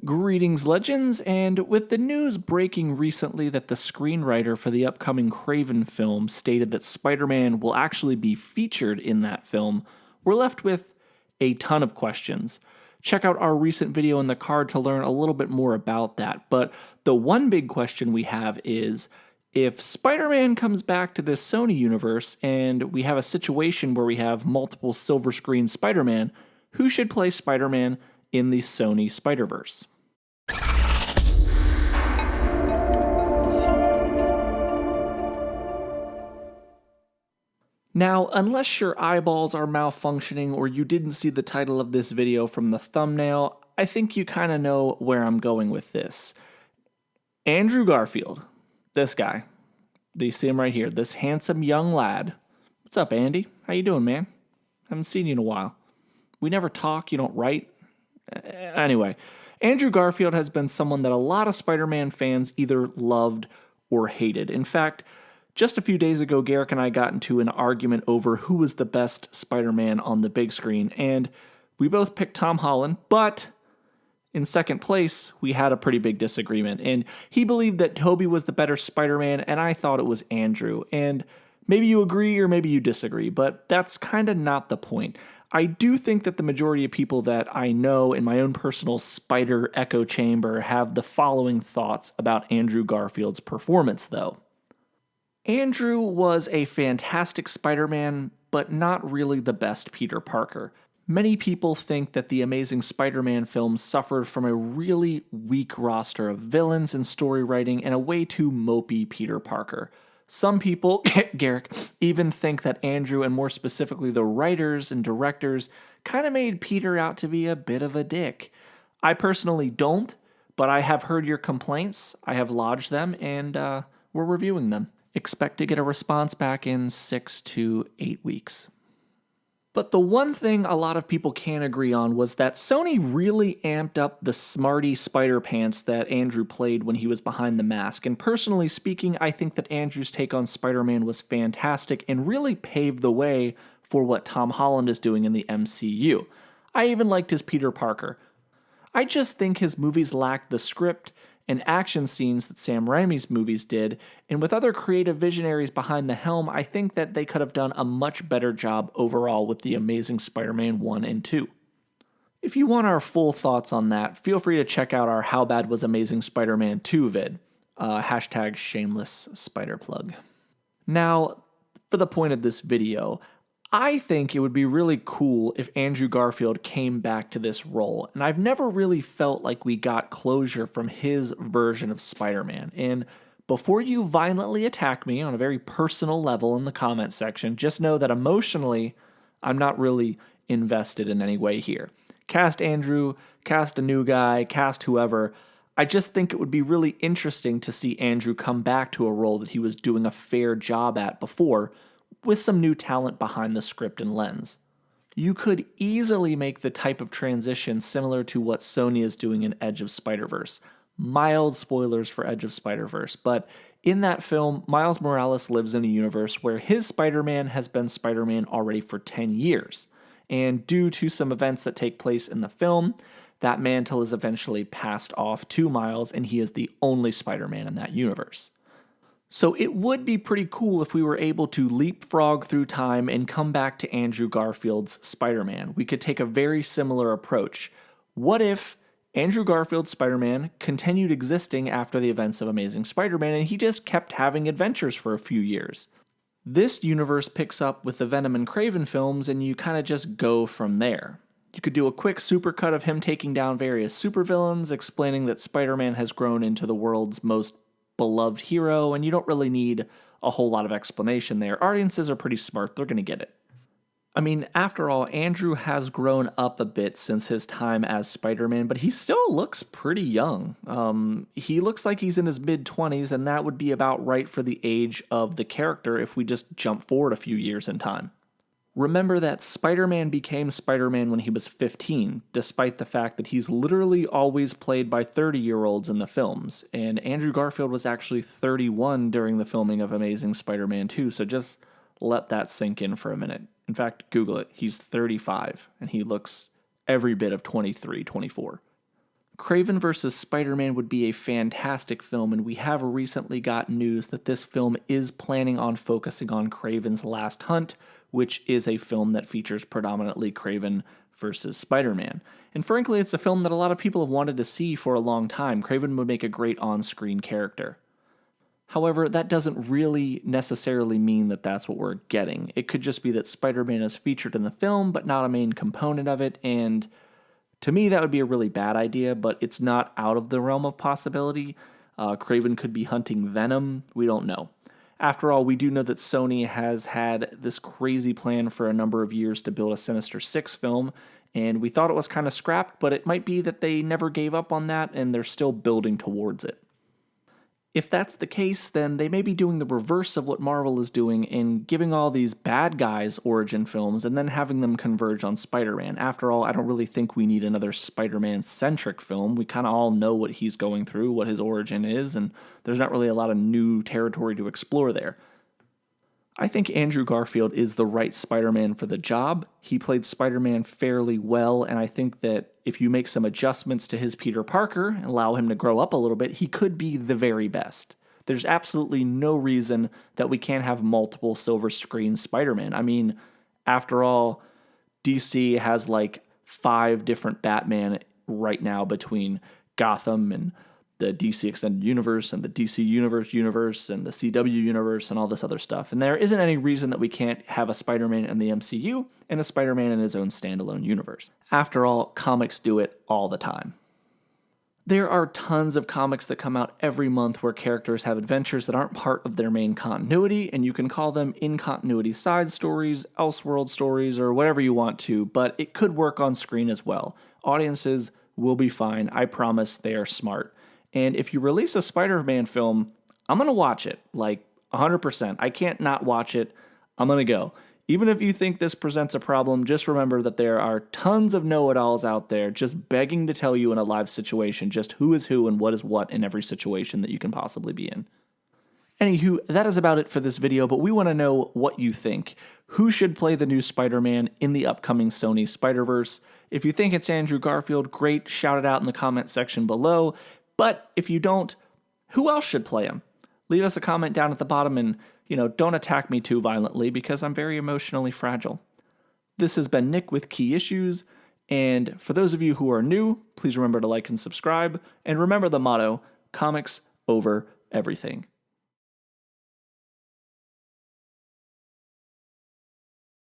Greetings, legends, and with the news breaking recently that the screenwriter for the upcoming Kraven film stated that Spider-Man will actually be featured in that film, we're left with a ton of questions. Check out our recent video in the card to learn a little bit more about that, but the one big question we have is, if Spider-Man comes back to this Sony universe and we have a situation where we have multiple silver screen Spider-Man, who should play Spider-Man in the Sony Spider-Verse? Now, unless your eyeballs are malfunctioning or you didn't see the title of this video from the thumbnail, I think you kind of know where I'm going with this. Andrew Garfield, this guy. Do you see him right here? This handsome young lad. What's up, Andy? How you doing, man? Haven't seen you in a while. We never talk, you don't write. Anyway, Andrew Garfield has been someone that a lot of Spider-Man fans either loved or hated. In fact, just a few days ago, Garrick and I got into an argument over who was the best Spider-Man on the big screen, and we both picked Tom Holland, but in second place, we had a pretty big disagreement, and he believed that Tobey was the better Spider-Man, and I thought it was Andrew, and maybe you agree or maybe you disagree, but that's kind of not the point. I do think that the majority of people that I know in my own personal Spider echo chamber have the following thoughts about Andrew Garfield's performance, though. Andrew was a fantastic Spider-Man, but not really the best Peter Parker. Many people think that the Amazing Spider-Man film suffered from a really weak roster of villains and story writing and a way too mopey Peter Parker. Some people, Garrick, even think that Andrew, and more specifically the writers and directors, kind of made Peter out to be a bit of a dick. I personally don't, but I have heard your complaints, I have lodged them, and we're reviewing them. Expect to get a response back in 6 to 8 weeks. But the one thing a lot of people can't agree on was that Sony really amped up the smarty spider pants that Andrew played when he was behind the mask. And personally speaking, I think that Andrew's take on Spider-Man was fantastic and really paved the way for what Tom Holland is doing in the MCU. I even liked his Peter Parker. I just think his movies lacked the script and action scenes that Sam Raimi's movies did, and with other creative visionaries behind the helm, I think that they could have done a much better job overall with The Amazing Spider-Man 1 and 2. If you want our full thoughts on that, feel free to check out our How Bad Was Amazing Spider-Man 2 vid, hashtag shameless spider plug. Now, for the point of this video, I think it would be really cool if Andrew Garfield came back to this role, and I've never really felt like we got closure from his version of Spider-Man. And before you violently attack me on a very personal level in the comment section, just know that emotionally, I'm not really invested in any way here. Cast Andrew, cast a new guy, cast whoever. I just think it would be really interesting to see Andrew come back to a role that he was doing a fair job at before, with some new talent behind the script and lens. You could easily make the type of transition similar to what Sony is doing in Edge of Spider-Verse. Mild spoilers for Edge of Spider-Verse, but in that film, Miles Morales lives in a universe where his Spider-Man has been Spider-Man already for 10 years. And due to some events that take place in the film, that mantle is eventually passed off to Miles, and he is the only Spider-Man in that universe. So it would be pretty cool if we were able to leapfrog through time and come back to Andrew Garfield's Spider-Man. We could take a very similar approach. What if Andrew Garfield's Spider-Man continued existing after the events of Amazing Spider-Man and he just kept having adventures for a few years? This universe picks up with the Venom and Kraven films and you kind of just go from there. You could do a quick supercut of him taking down various supervillains, explaining that Spider-Man has grown into the world's most beloved hero, and you don't really need a whole lot of explanation there. Audiences are pretty smart, they're going to get it. I mean, after all, Andrew has grown up a bit since his time as Spider-Man, but he still looks pretty young. He looks like he's in his mid-20s, and that would be about right for the age of the character if we just jump forward a few years in time. Remember that Spider-Man became Spider-Man when he was 15, despite the fact that he's literally always played by 30-year-olds in the films, and Andrew Garfield was actually 31 during the filming of Amazing Spider-Man 2, so just let that sink in for a minute. In fact, Google it. He's 35, and he looks every bit of 23, 24. Kraven vs. Spider-Man would be a fantastic film, and we have recently got news that this film is planning on focusing on Kraven's Last Hunt, which is a film that features predominantly Kraven versus Spider-Man. And frankly, it's a film that a lot of people have wanted to see for a long time. Kraven would make a great on-screen character. However, that doesn't really necessarily mean that that's what we're getting. It could just be that Spider-Man is featured in the film, but not a main component of it, and to me, that would be a really bad idea, but it's not out of the realm of possibility. Kraven could be hunting Venom. We don't know. After all, we do know that Sony has had this crazy plan for a number of years to build a Sinister Six film, and we thought it was kind of scrapped, but it might be that they never gave up on that and they're still building towards it. If that's the case, then they may be doing the reverse of what Marvel is doing in giving all these bad guys origin films and then having them converge on Spider-Man. After all, I don't really think we need another Spider-Man-centric film. We kind of all know what he's going through, what his origin is, and there's not really a lot of new territory to explore there. I think Andrew Garfield is the right Spider-Man for the job. He played Spider-Man fairly well, and I think that if you make some adjustments to his Peter Parker and allow him to grow up a little bit, he could be the very best. There's absolutely no reason that we can't have multiple silver screen Spider-Man. I mean, after all, DC has like 5 different Batman right now between Gotham and the DC Extended Universe and the DC Universe and the CW Universe and all this other stuff. And there isn't any reason that we can't have a Spider-Man in the MCU and a Spider-Man in his own standalone universe. After all, comics do it all the time. There are tons of comics that come out every month where characters have adventures that aren't part of their main continuity, and you can call them in-continuity side stories, Elseworld stories, or whatever you want to, but it could work on screen as well. Audiences will be fine. I promise they are smart. And if you release a Spider-Man film, I'm going to watch it, like 100%. I can't not watch it. I'm going to go. Even if you think this presents a problem, just remember that there are tons of know-it-alls out there just begging to tell you in a live situation just who is who and what is what in every situation that you can possibly be in. Anywho, that is about it for this video, but we want to know what you think. Who should play the new Spider-Man in the upcoming Sony Spider-Verse? If you think it's Andrew Garfield, great, shout it out in the comment section below. But if you don't, who else should play him? Leave us a comment down at the bottom and, don't attack me too violently because I'm very emotionally fragile. This has been Nick with Key Issues, and for those of you who are new, please remember to like and subscribe, and remember the motto, comics over everything.